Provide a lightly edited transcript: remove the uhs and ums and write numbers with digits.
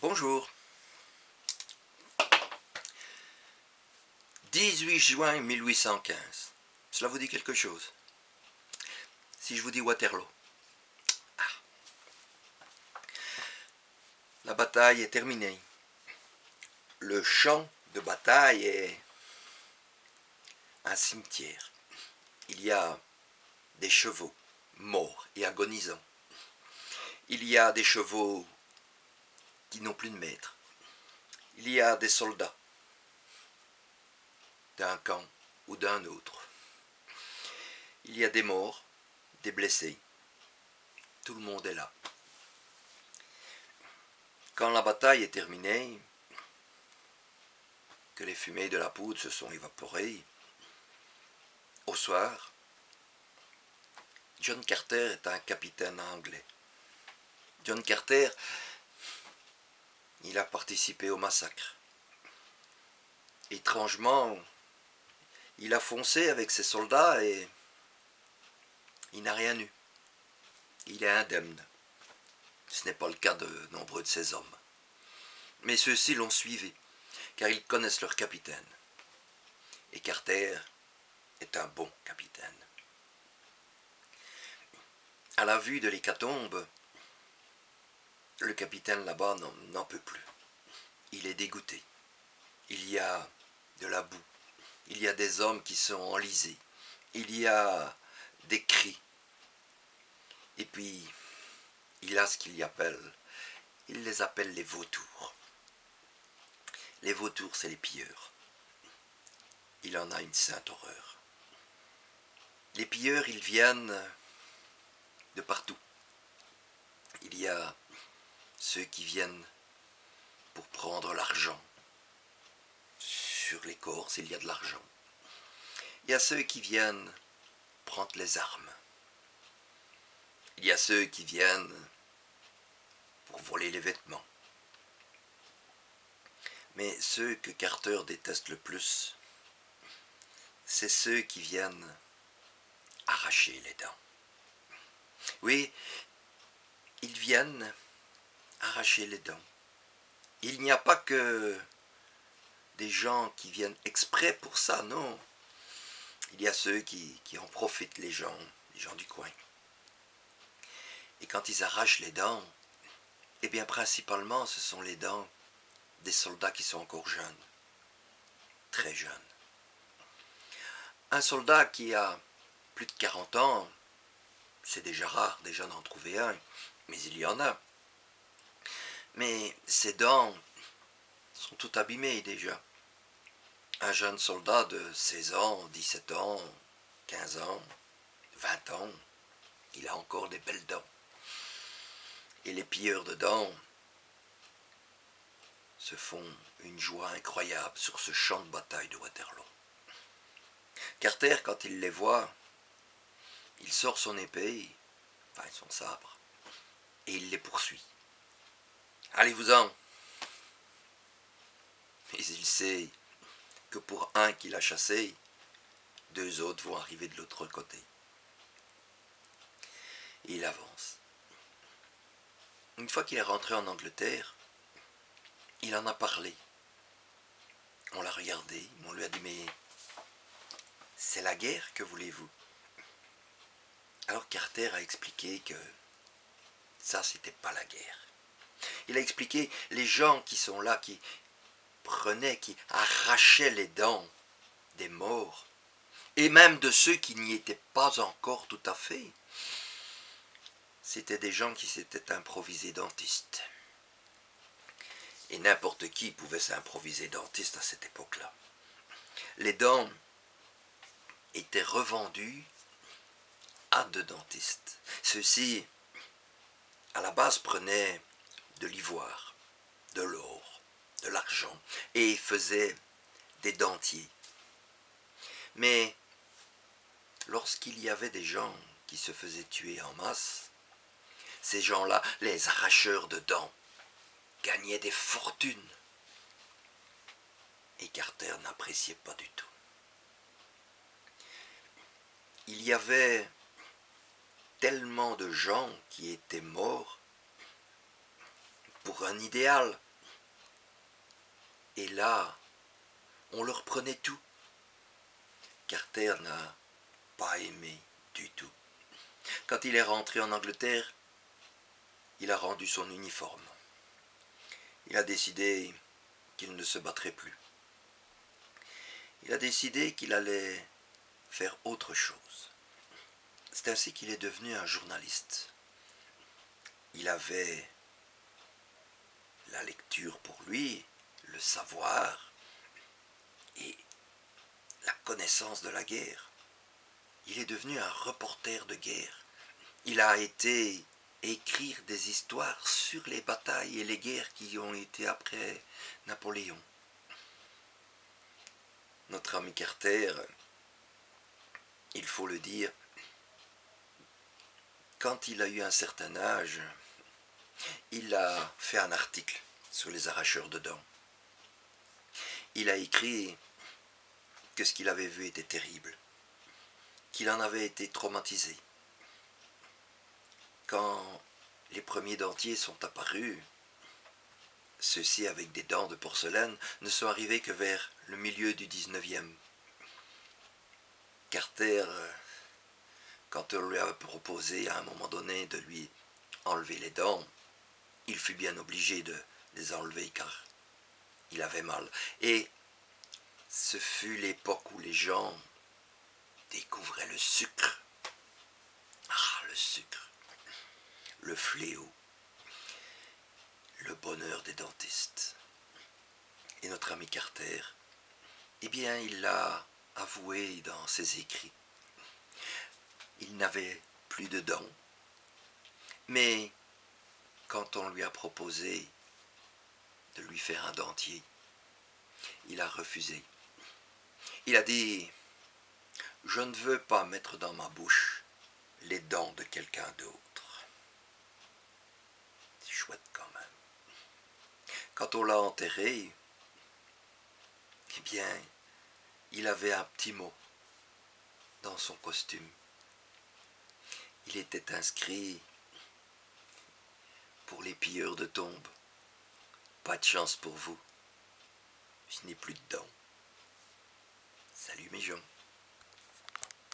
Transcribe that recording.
Bonjour. 18 juin 1815. Cela vous dit quelque chose? Si je vous dis Waterloo. La bataille est terminée. Le champ de bataille est un cimetière. Il y a des chevaux morts et agonisants. Il y a des chevaux qui n'ont plus de maître. Il y a des soldats d'un camp ou d'un autre. Il y a des morts, des blessés. Tout le monde est là. Quand la bataille est terminée, que les fumées de la poudre se sont évaporées, au soir, John Carter est un capitaine anglais. John Carter, il a participé au massacre. Étrangement, il a foncé avec ses soldats et il n'a rien eu. Il est indemne. Ce n'est pas le cas de nombreux de ses hommes. Mais ceux-ci l'ont suivi, car ils connaissent leur capitaine. Et Carter est un bon capitaine. À la vue de l'hécatombe, le capitaine là-bas n'en peut plus. Il est dégoûté. Il y a de la boue. Il y a des hommes qui sont enlisés. Il y a des cris. Et puis, il a ce qu'il les appelle les vautours. Les vautours, c'est les pilleurs. Il en a une sainte horreur. Les pilleurs, ils viennent de partout. Il y a ceux qui viennent pour prendre l'argent. Sur les Corses, il y a de l'argent. Il y a ceux qui viennent prendre les armes. Il y a ceux qui viennent pour voler les vêtements. Mais ceux que Carter déteste le plus, c'est ceux qui viennent arracher les dents. Oui, ils viennent arracher les dents. Il n'y a pas que des gens qui viennent exprès pour ça, non. Il y a ceux qui en profitent, les gens du coin. Et quand ils arrachent les dents, eh bien principalement ce sont les dents des soldats qui sont encore jeunes, très jeunes. Un soldat qui a plus de 40 ans, c'est déjà rare déjà d'en trouver un, mais il y en a. Mais ses dents sont toutes abîmées déjà. Un jeune soldat de 16 ans, 17 ans, 15 ans, 20 ans, il a encore des belles dents. Et les pilleurs de dents se font une joie incroyable sur ce champ de bataille de Waterloo. Carter, quand il les voit, il sort son épée, enfin son sabre, et il les poursuit. Allez-vous-en! Mais il sait que pour un qu'il a chassé, 2 autres vont arriver de l'autre côté. Et il avance. Une fois qu'il est rentré en Angleterre, il en a parlé. On l'a regardé, on lui a dit « Mais c'est la guerre, que voulez-vous » Alors Carter a expliqué que ça, c'était pas la guerre. Il a expliqué les gens qui sont là, qui arrachaient les dents des morts, et même de ceux qui n'y étaient pas encore tout à fait. C'était des gens qui s'étaient improvisés dentistes. Et n'importe qui pouvait s'improviser dentiste à cette époque-là. Les dents étaient revendues à de dentistes. Ceux-ci, à la base, prenaient de l'ivoire, de l'or, de l'argent, et faisaient des dentiers. Mais lorsqu'il y avait des gens qui se faisaient tuer en masse, ces gens-là, les arracheurs de dents, gagnaient des fortunes. Et Carter n'appréciait pas du tout. Il y avait tellement de gens qui étaient morts pour un idéal, Et là, on leur prenait tout. Carter n'a pas aimé du tout. Quand il est rentré en Angleterre, il a rendu son uniforme. Il a décidé qu'il ne se battrait plus. Il a décidé qu'il allait faire autre chose. C'est ainsi qu'il est devenu un journaliste. Il avait la lecture pour lui, le savoir et la connaissance de la guerre. Il est devenu un reporter de guerre. Il a été écrire des histoires sur les batailles et les guerres qui ont été après Napoléon. Notre ami Carter, il faut le dire, quand il a eu un certain âge, il a fait un article sur les arracheurs de dents. Il a écrit que ce qu'il avait vu était terrible, qu'il en avait été traumatisé. Quand les premiers dentiers sont apparus, ceux-ci avec des dents de porcelaine ne sont arrivés que vers le milieu du 19e. Carter, quand on lui a proposé à un moment donné de lui enlever les dents, il fut bien obligé de les enlever car il avait mal. Et ce fut l'époque où les gens découvraient le sucre. Ah, le sucre, le fléau, le bonheur des dentistes. Et notre ami Carter, eh bien, il l'a avoué dans ses écrits. Il n'avait plus de dents, mais quand on lui a proposé de lui faire un dentier, il a refusé. Il a dit « Je ne veux pas mettre dans ma bouche les dents de quelqu'un d'autre. » C'est chouette quand même. Quand on l'a enterré, eh bien, il avait un petit mot dans son costume. Il était inscrit pour les pilleurs de tombes. Pas de chance pour vous. Je n'ai plus de dents. Salut mes gens.